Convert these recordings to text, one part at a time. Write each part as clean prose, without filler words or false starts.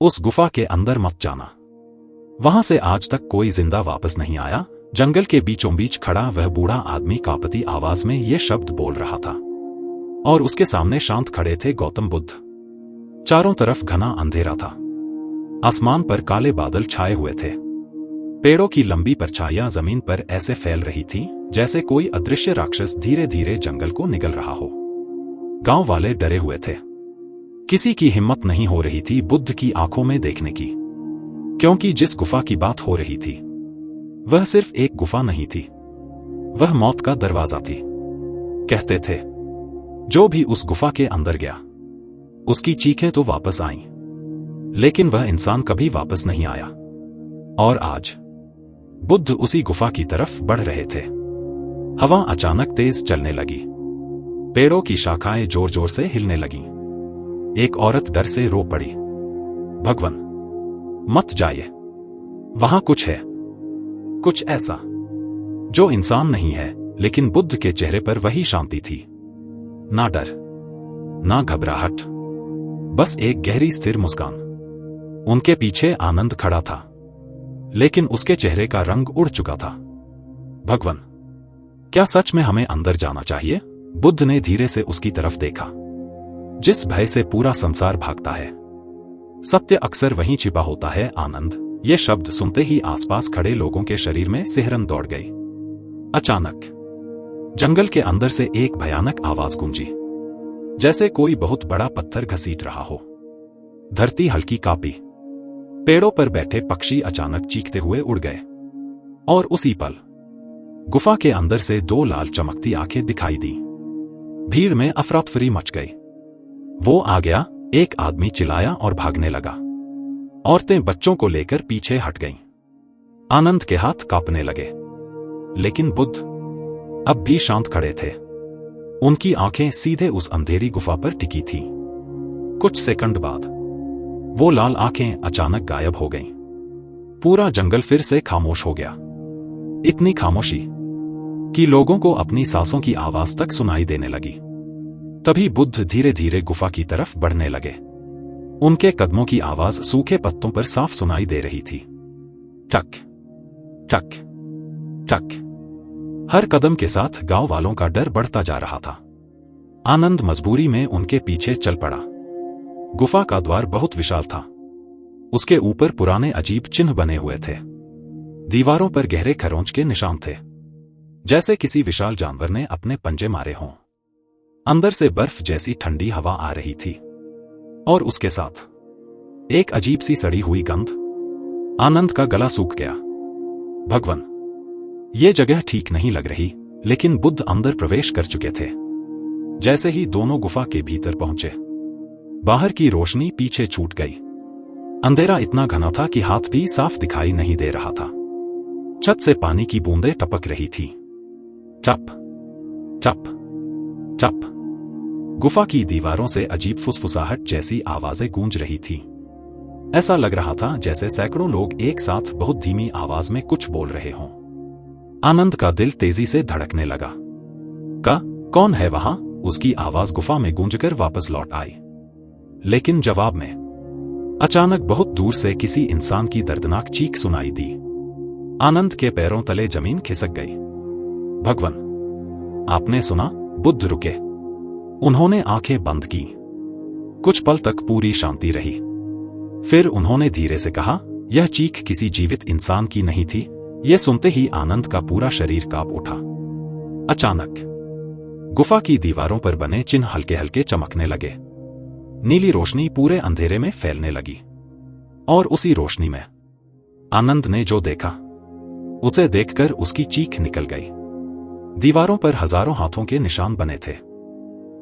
उस गुफा के अंदर मत जाना। वहां से आज तक कोई जिंदा वापस नहीं आया। जंगल के बीचों बीच खड़ा वह बूढ़ा आदमी कांपती आवाज में ये शब्द बोल रहा था, और उसके सामने शांत खड़े थे गौतम बुद्ध। चारों तरफ घना अंधेरा था। आसमान पर काले बादल छाए हुए थे। पेड़ों की लंबी परछाइयां जमीन पर ऐसे फैल रही थी जैसे कोई अदृश्य राक्षस धीरे धीरे जंगल को निगल रहा हो। गांव वाले डरे हुए थे। किसी की हिम्मत नहीं हो रही थी बुद्ध की आंखों में देखने की, क्योंकि जिस गुफा की बात हो रही थी वह सिर्फ एक गुफा नहीं थी, वह मौत का दरवाजा थी। कहते थे जो भी उस गुफा के अंदर गया उसकी चीखें तो वापस आईं, लेकिन वह इंसान कभी वापस नहीं आया। और आज बुद्ध उसी गुफा की तरफ बढ़ रहे थे। हवा अचानक तेज चलने लगी। पेड़ों की शाखाएं जोर जोर से हिलने लगीं। एक औरत डर से रो पड़ी। भगवान, मत जाइए, वहां कुछ है, कुछ ऐसा जो इंसान नहीं है। लेकिन बुद्ध के चेहरे पर वही शांति थी, ना डर, ना घबराहट, बस एक गहरी स्थिर मुस्कान। उनके पीछे आनंद खड़ा था, लेकिन उसके चेहरे का रंग उड़ चुका था। भगवान, क्या सच में हमें अंदर जाना चाहिए? बुद्ध ने धीरे से उसकी तरफ देखा। जिस भय से पूरा संसार भागता है, सत्य अक्सर वहीं छिपा होता है। आनंद, ये शब्द सुनते ही आसपास खड़े लोगों के शरीर में सिहरन दौड़ गई। अचानक जंगल के अंदर से एक भयानक आवाज गूंजी, जैसे कोई बहुत बड़ा पत्थर घसीट रहा हो। धरती हल्की कांपी। पेड़ों पर बैठे पक्षी अचानक चीखते हुए उड़ गए, और उसी पल गुफा के अंदर से दो लाल चमकती आंखें दिखाई दी। भीड़ में अफरा-तफरी मच गई। वो आ गया, एक आदमी चिल्लाया और भागने लगा। औरतें बच्चों को लेकर पीछे हट गईं। आनंद के हाथ कांपने लगे, लेकिन बुद्ध अब भी शांत खड़े थे। उनकी आंखें सीधे उस अंधेरी गुफा पर टिकी थीं। कुछ सेकंड बाद वो लाल आंखें अचानक गायब हो गईं। पूरा जंगल फिर से खामोश हो गया। इतनी खामोशी कि लोगों को अपनी सांसों की आवाज तक सुनाई देने लगी। तभी बुद्ध धीरे धीरे गुफा की तरफ बढ़ने लगे। उनके कदमों की आवाज सूखे पत्तों पर साफ सुनाई दे रही थी। टक टक टक। हर कदम के साथ गांव वालों का डर बढ़ता जा रहा था। आनंद मजबूरी में उनके पीछे चल पड़ा। गुफा का द्वार बहुत विशाल था। उसके ऊपर पुराने अजीब चिन्ह बने हुए थे। दीवारों पर गहरे खरोंच के निशान थे, जैसे किसी विशाल जानवर ने अपने पंजे मारे हों। अंदर से बर्फ जैसी ठंडी हवा आ रही थी, और उसके साथ एक अजीब सी सड़ी हुई गंध। आनंद का गला सूख गया। भगवान, ये जगह ठीक नहीं लग रही। लेकिन बुद्ध अंदर प्रवेश कर चुके थे। जैसे ही दोनों गुफा के भीतर पहुंचे, बाहर की रोशनी पीछे छूट गई। अंधेरा इतना घना था कि हाथ भी साफ दिखाई नहीं दे रहा था। छत से पानी की बूंदें टपक रही थी। टप टप टप। गुफा की दीवारों से अजीब फुसफुसाहट जैसी आवाजें गूंज रही थी। ऐसा लग रहा था जैसे सैकड़ों लोग एक साथ बहुत धीमी आवाज में कुछ बोल रहे हों। आनंद का दिल तेजी से धड़कने लगा। कौन है वहां? उसकी आवाज गुफा में गूंजकर वापस लौट आई। लेकिन जवाब में अचानक बहुत दूर से किसी इंसान की दर्दनाक चीख सुनाई दी। आनंद के पैरों तले जमीन खिसक गई। भगवान, आपने सुना? बुद्ध रुके। उन्होंने आंखें बंद की। कुछ पल तक पूरी शांति रही। फिर उन्होंने धीरे से कहा, यह चीख किसी जीवित इंसान की नहीं थी। यह सुनते ही आनंद का पूरा शरीर कांप उठा। अचानक गुफा की दीवारों पर बने चिन्ह हल्के हल्के चमकने लगे। नीली रोशनी पूरे अंधेरे में फैलने लगी, और उसी रोशनी में आनंद ने जो देखा, उसे देखकर उसकी चीख निकल गई। दीवारों पर हजारों हाथों के निशान बने थे,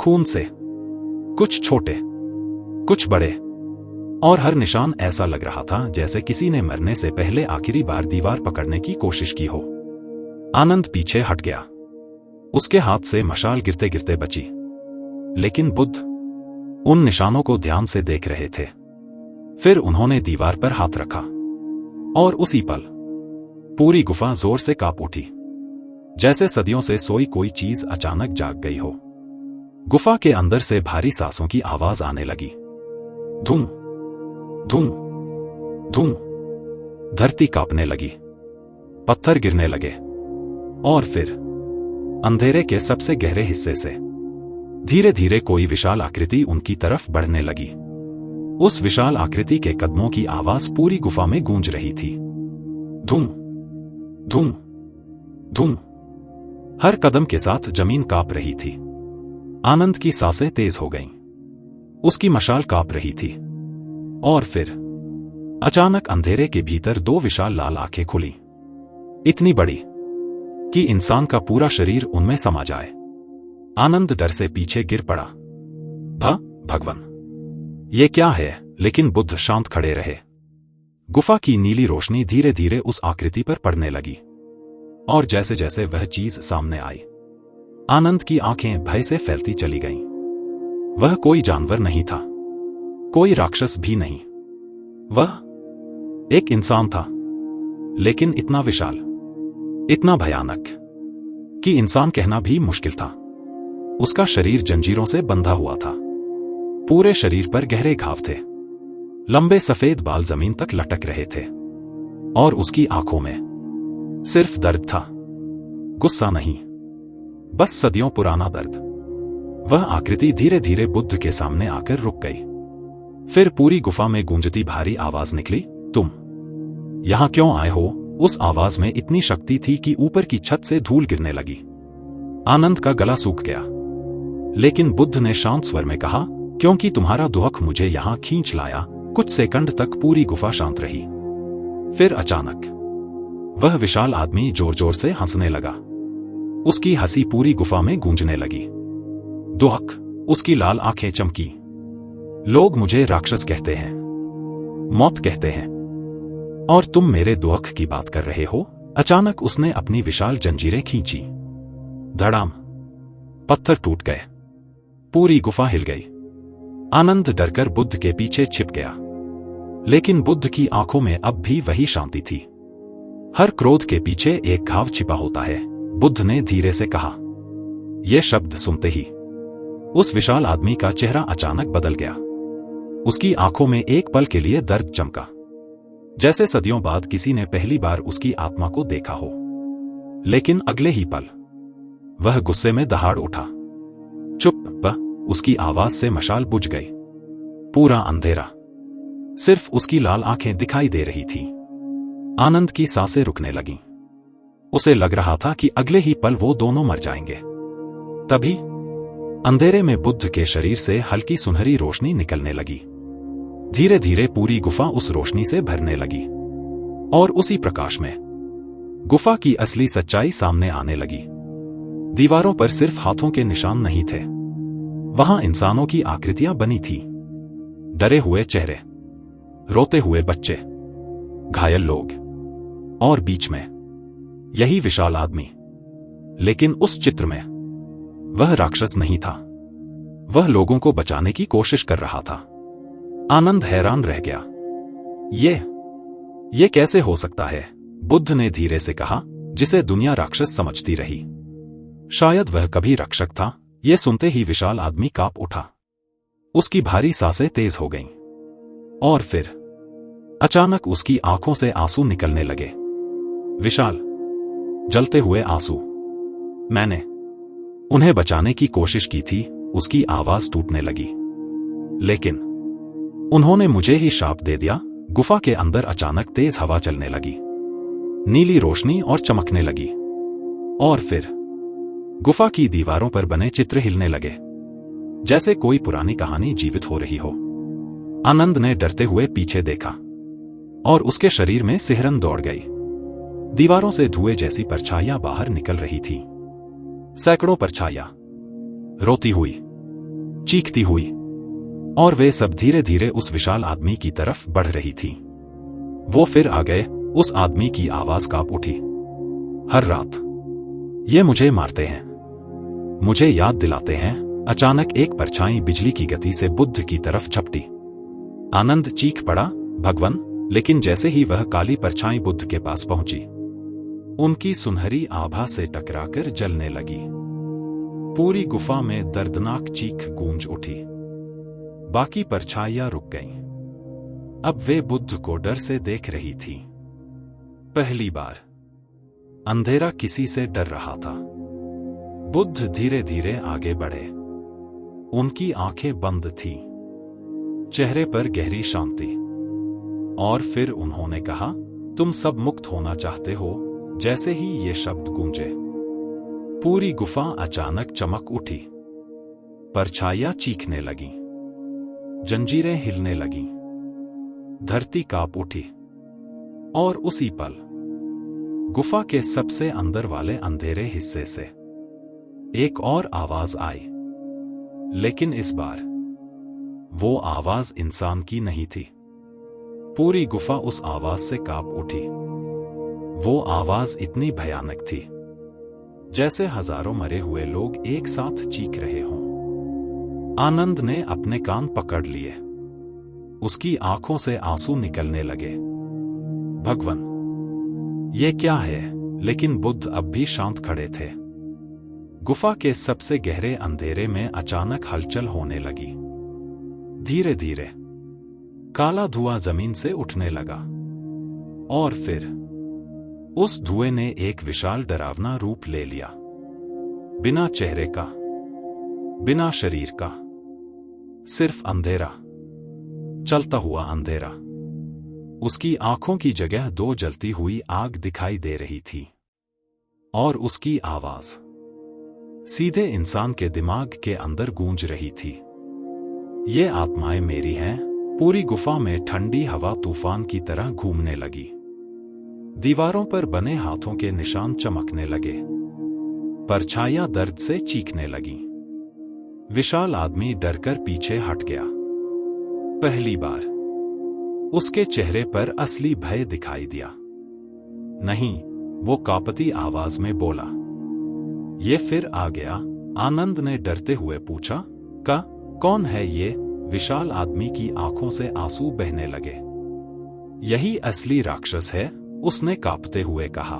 खून से, कुछ छोटे, कुछ बड़े, और हर निशान ऐसा लग रहा था जैसे किसी ने मरने से पहले आखिरी बार दीवार पकड़ने की कोशिश की हो। आनंद पीछे हट गया। उसके हाथ से मशाल गिरते गिरते बची। लेकिन बुद्ध उन निशानों को ध्यान से देख रहे थे। फिर उन्होंने दीवार पर हाथ रखा, और उसी पल पूरी गुफा जोर से कांप उठी, जैसे सदियों से सोई कोई चीज अचानक जाग गई हो। गुफा के अंदर से भारी सांसों की आवाज आने लगी। धूम धूम धूम, धरती कांपने लगी, पत्थर गिरने लगे और फिर अंधेरे के सबसे गहरे हिस्से से धीरे धीरे कोई विशाल आकृति उनकी तरफ बढ़ने लगी। उस विशाल आकृति के कदमों की आवाज पूरी गुफा में गूंज रही थी। धूम धूम धूम, हर कदम के साथ जमीन कांप रही थी। आनंद की सांसें तेज हो गईं। उसकी मशाल कांप रही थी और फिर अचानक अंधेरे के भीतर दो विशाल लाल आंखें खुली, इतनी बड़ी कि इंसान का पूरा शरीर उनमें समा जाए। आनंद डर से पीछे गिर पड़ा। भगवान, ये क्या है? लेकिन बुद्ध शांत खड़े रहे। गुफा की नीली रोशनी धीरे धीरे उस आकृति पर पड़ने लगी और जैसे जैसे वह चीज सामने आई, आनंद की आंखें भय से फैलती चली गईं। वह कोई जानवर नहीं था, कोई राक्षस भी नहीं। वह एक इंसान था, लेकिन इतना विशाल, इतना भयानक कि इंसान कहना भी मुश्किल था। उसका शरीर जंजीरों से बंधा हुआ था। पूरे शरीर पर गहरे घाव थे। लंबे सफेद बाल जमीन तक लटक रहे थे और उसकी आंखों में सिर्फ दर्द था, गुस्सा नहीं, बस सदियों पुराना दर्द। वह आकृति धीरे धीरे बुद्ध के सामने आकर रुक गई। फिर पूरी गुफा में गूंजती भारी आवाज निकली, तुम यहां क्यों आए हो? उस आवाज में इतनी शक्ति थी कि ऊपर की छत से धूल गिरने लगी। आनंद का गला सूख गया, लेकिन बुद्ध ने शांत स्वर में कहा, क्योंकि तुम्हारा दुख मुझे यहां खींच लाया। कुछ सेकंड तक पूरी गुफा शांत रही। फिर अचानक वह विशाल आदमी जोर जोर से हंसने लगा। उसकी हंसी पूरी गुफा में गूंजने लगी। दुख, उसकी लाल आंखें चमकी। लोग मुझे राक्षस कहते हैं, मौत कहते हैं, और तुम मेरे दुख की बात कर रहे हो? अचानक उसने अपनी विशाल जंजीरें खींची। धड़ाम, पत्थर टूट गए, पूरी गुफा हिल गई। आनंद डरकर बुद्ध के पीछे छिप गया, लेकिन बुद्ध की आंखों में अब भी वही शांति थी। हर क्रोध के पीछे एक घाव छिपा होता है, बुद्ध ने धीरे से कहा। यह शब्द सुनते ही उस विशाल आदमी का चेहरा अचानक बदल गया। उसकी आंखों में एक पल के लिए दर्द चमका, जैसे सदियों बाद किसी ने पहली बार उसकी आत्मा को देखा हो। लेकिन अगले ही पल वह गुस्से में दहाड़ उठा। चुप! उसकी आवाज से मशाल बुझ गई। पूरा अंधेरा, सिर्फ उसकी लाल आंखें दिखाई दे रही थीं। आनंद की सांसें रुकने लगीं। उसे लग रहा था कि अगले ही पल वो दोनों मर जाएंगे। तभी अंधेरे में बुद्ध के शरीर से हल्की सुनहरी रोशनी निकलने लगी। धीरे धीरे पूरी गुफा उस रोशनी से भरने लगी और उसी प्रकाश में गुफा की असली सच्चाई सामने आने लगी। दीवारों पर सिर्फ हाथों के निशान नहीं थे, वहां इंसानों की आकृतियां बनी थी। डरे हुए चेहरे, रोते हुए बच्चे, घायल लोग, और बीच में यही विशाल आदमी। लेकिन उस चित्र में वह राक्षस नहीं था, वह लोगों को बचाने की कोशिश कर रहा था। आनंद हैरान रह गया। ये कैसे हो सकता है? बुद्ध ने धीरे से कहा, जिसे दुनिया राक्षस समझती रही। शायद वह कभी रक्षक था। यह सुनते ही विशाल आदमी कांप उठा। उसकी भारी सांसें तेज हो गईं और फिर अचानक उसकी आंखों से आंसू निकलने लगे। विशाल, जलते हुए आंसू। मैंने उन्हें बचाने की कोशिश की थी। उसकी आवाज टूटने लगी। लेकिन उन्होंने मुझे ही शाप दे दिया। गुफा के अंदर अचानक तेज हवा चलने लगी, नीली रोशनी और चमकने लगी, और फिर गुफा की दीवारों पर बने चित्र हिलने लगे, जैसे कोई पुरानी कहानी जीवित हो रही हो। आनंद ने डरते हुए पीछे देखा और उसके शरीर में सिहरन दौड़ गई। दीवारों से धुएं जैसी परछाइयां बाहर निकल रही थीं। सैकड़ों परछाइयां रोती हुई, चीखती हुई, और वे सब धीरे धीरे उस विशाल आदमी की तरफ बढ़ रही थीं। वो फिर आ गए। उस आदमी की आवाज कांप उठी। हर रात ये मुझे मारते हैं, मुझे याद दिलाते हैं। अचानक एक परछाई बिजली की गति से बुद्ध की तरफ झपटी। आनंद चीख पड़ा, भगवान! लेकिन जैसे ही वह काली परछाई बुद्ध के पास पहुंची, उनकी सुनहरी आभा से टकराकर जलने लगी। पूरी गुफा में दर्दनाक चीख गूंज उठी। बाकी परछाइयां रुक गईं। अब वे बुद्ध को डर से देख रही थी। पहली बार अंधेरा किसी से डर रहा था। बुद्ध धीरे धीरे आगे बढ़े। उनकी आंखें बंद थी, चेहरे पर गहरी शांति। और फिर उन्होंने कहा, तुम सब मुक्त होना चाहते हो। जैसे ही ये शब्द गूंजे, पूरी गुफा अचानक चमक उठी। परछाइयां चीखने लगीं, जंजीरें हिलने लगीं, धरती कांप उठी। और उसी पल गुफा के सबसे अंदर वाले अंधेरे हिस्से से एक और आवाज आई। लेकिन इस बार वो आवाज इंसान की नहीं थी। पूरी गुफा उस आवाज से कांप उठी। वो आवाज इतनी भयानक थी जैसे हजारों मरे हुए लोग एक साथ चीख रहे हों। आनंद ने अपने कान पकड़ लिए। उसकी आंखों से आंसू निकलने लगे। भगवान, ये क्या है? लेकिन बुद्ध अब भी शांत खड़े थे। गुफा के सबसे गहरे अंधेरे में अचानक हलचल होने लगी। धीरे धीरे काला धुआं जमीन से उठने लगा। और फिर उस धुएं ने एक विशाल डरावना रूप ले लिया। बिना चेहरे का, बिना शरीर का, सिर्फ अंधेरा, चलता हुआ अंधेरा। उसकी आंखों की जगह दो जलती हुई आग दिखाई दे रही थी। और उसकी आवाज सीधे इंसान के दिमाग के अंदर गूंज रही थी। ये आत्माएं मेरी हैं। पूरी गुफा में ठंडी हवा तूफान की तरह घूमने लगी। दीवारों पर बने हाथों के निशान चमकने लगे। परछाइयां दर्द से चीखने लगीं। विशाल आदमी डरकर पीछे हट गया। पहली बार उसके चेहरे पर असली भय दिखाई दिया। नहीं, वो कांपती आवाज में बोला, ये फिर आ गया। आनंद ने डरते हुए पूछा, कौन है ये? विशाल आदमी की आंखों से आंसू बहने लगे। यही असली राक्षस है, उसने कांपते हुए कहा।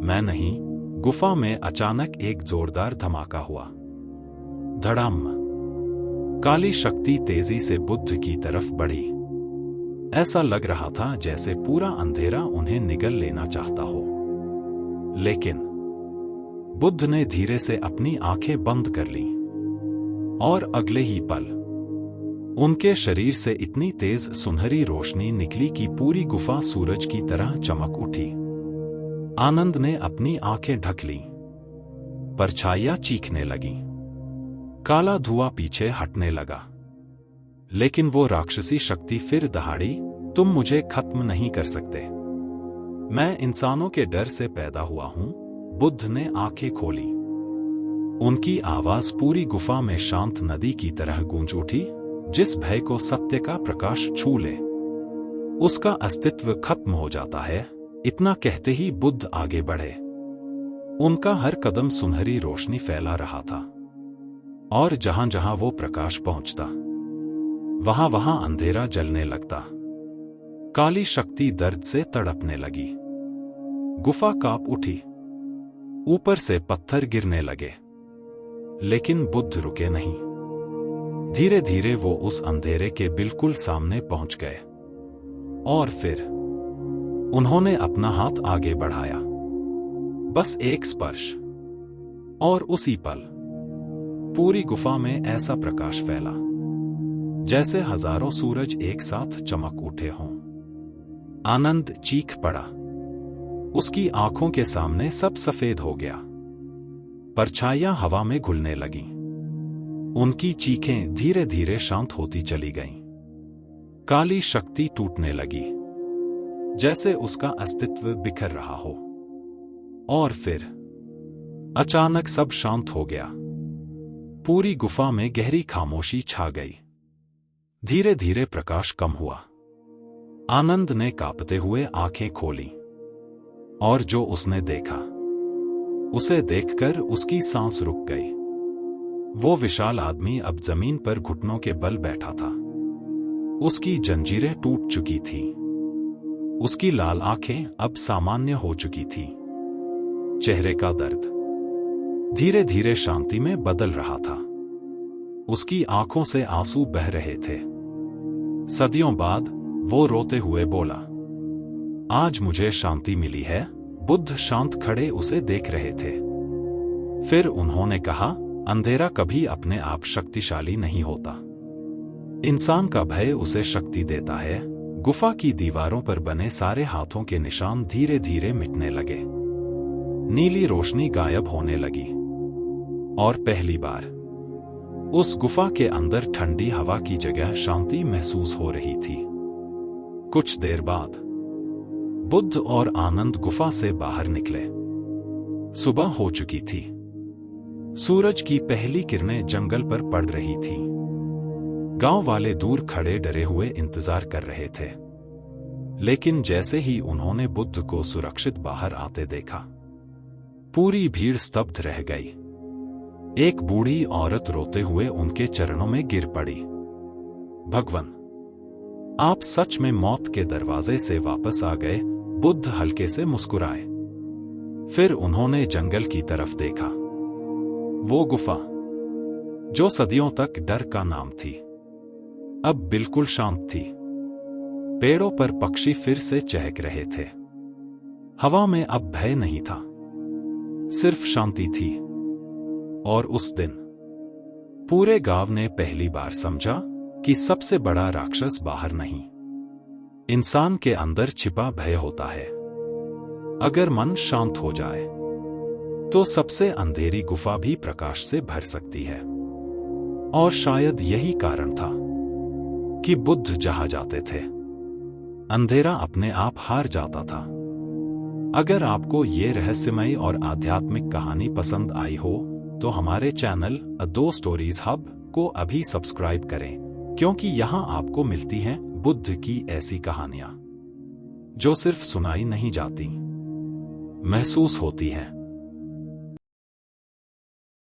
मैं नहीं। गुफा में अचानक एक जोरदार धमाका हुआ। धड़ाम। काली शक्ति तेजी से बुद्ध की तरफ बढ़ी। ऐसा लग रहा था जैसे पूरा अंधेरा उन्हें निगल लेना चाहता हो। लेकिन बुद्ध ने धीरे से अपनी आंखें बंद कर लीं। और अगले ही पल उनके शरीर से इतनी तेज सुनहरी रोशनी निकली कि पूरी गुफा सूरज की तरह चमक उठी। आनंद ने अपनी आंखें ढक लीं। परछाइयां चीखने लगीं। काला धुआं पीछे हटने लगा। लेकिन वो राक्षसी शक्ति फिर दहाड़ी, तुम मुझे खत्म नहीं कर सकते। मैं इंसानों के डर से पैदा हुआ हूं। बुद्ध ने आंखें खोली। उनकी आवाज पूरी गुफा में शांत नदी की तरह गूंज उठी। जिस भय को सत्य का प्रकाश छू ले, उसका अस्तित्व खत्म हो जाता है। इतना कहते ही बुद्ध आगे बढ़े। उनका हर कदम सुनहरी रोशनी फैला रहा था। और जहां जहां वो प्रकाश पहुंचता, वहां वहां अंधेरा जलने लगता। काली शक्ति दर्द से तड़पने लगी। गुफा कांप उठी। ऊपर से पत्थर गिरने लगे। लेकिन बुद्ध रुके नहीं। धीरे धीरे वो उस अंधेरे के बिल्कुल सामने पहुंच गए। और फिर उन्होंने अपना हाथ आगे बढ़ाया। बस एक स्पर्श, और उसी पल पूरी गुफा में ऐसा प्रकाश फैला जैसे हजारों सूरज एक साथ चमक उठे हों। आनंद चीख पड़ा। उसकी आंखों के सामने सब सफेद हो गया। परछाइयां हवा में घुलने लगीं। उनकी चीखें धीरे धीरे शांत होती चली गईं। काली शक्ति टूटने लगी, जैसे उसका अस्तित्व बिखर रहा हो। और फिर अचानक सब शांत हो गया। पूरी गुफा में गहरी खामोशी छा गई। धीरे धीरे प्रकाश कम हुआ। आनंद ने कांपते हुए आंखें खोली। और जो उसने देखा, उसे देखकर उसकी सांस रुक गई। वो विशाल आदमी अब जमीन पर घुटनों के बल बैठा था। उसकी जंजीरें टूट चुकी थीं। उसकी लाल आंखें अब सामान्य हो चुकी थीं। चेहरे का दर्द धीरे धीरे शांति में बदल रहा था। उसकी आंखों से आंसू बह रहे थे। सदियों बाद वो रोते हुए बोला, आज मुझे शांति मिली है। बुद्ध शांत खड़े उसे देख रहे थे। फिर उन्होंने कहा, अंधेरा कभी अपने आप शक्तिशाली नहीं होता। इंसान का भय उसे शक्ति देता है। गुफा की दीवारों पर बने सारे हाथों के निशान धीरे धीरे मिटने लगे। नीली रोशनी गायब होने लगी और पहली बार उस गुफा के अंदर ठंडी हवा की जगह शांति महसूस हो रही थी। कुछ देर बाद बुद्ध और आनंद गुफा से बाहर निकले। सुबह हो चुकी थी। सूरज की पहली किरणें जंगल पर पड़ रही थी। गांव वाले दूर खड़े डरे हुए इंतजार कर रहे थे। लेकिन जैसे ही उन्होंने बुद्ध को सुरक्षित बाहर आते देखा, पूरी भीड़ स्तब्ध रह गई। एक बूढ़ी औरत रोते हुए उनके चरणों में गिर पड़ी। भगवान, आप सच में मौत के दरवाजे से वापस आ गए। बुद्ध हल्के से मुस्कुराए। फिर उन्होंने जंगल की तरफ देखा। वो गुफा जो सदियों तक डर का नाम थी, अब बिल्कुल शांत थी। पेड़ों पर पक्षी फिर से चहक रहे थे। हवा में अब भय नहीं था, सिर्फ शांति थी। और उस दिन पूरे गांव ने पहली बार समझा कि सबसे बड़ा राक्षस बाहर नहीं, इंसान के अंदर छिपा भय होता है। अगर मन शांत हो जाए तो सबसे अंधेरी गुफा भी प्रकाश से भर सकती है। और शायद यही कारण था कि बुद्ध जहां जाते थे, अंधेरा अपने आप हार जाता था। अगर आपको ये रहस्यमय और आध्यात्मिक कहानी पसंद आई हो तो हमारे चैनल अ दो स्टोरीज हब को अभी सब्सक्राइब करें, क्योंकि यहां आपको मिलती हैं बुद्ध की ऐसी कहानियां जो सिर्फ सुनाई नहीं जाती, महसूस होती हैं।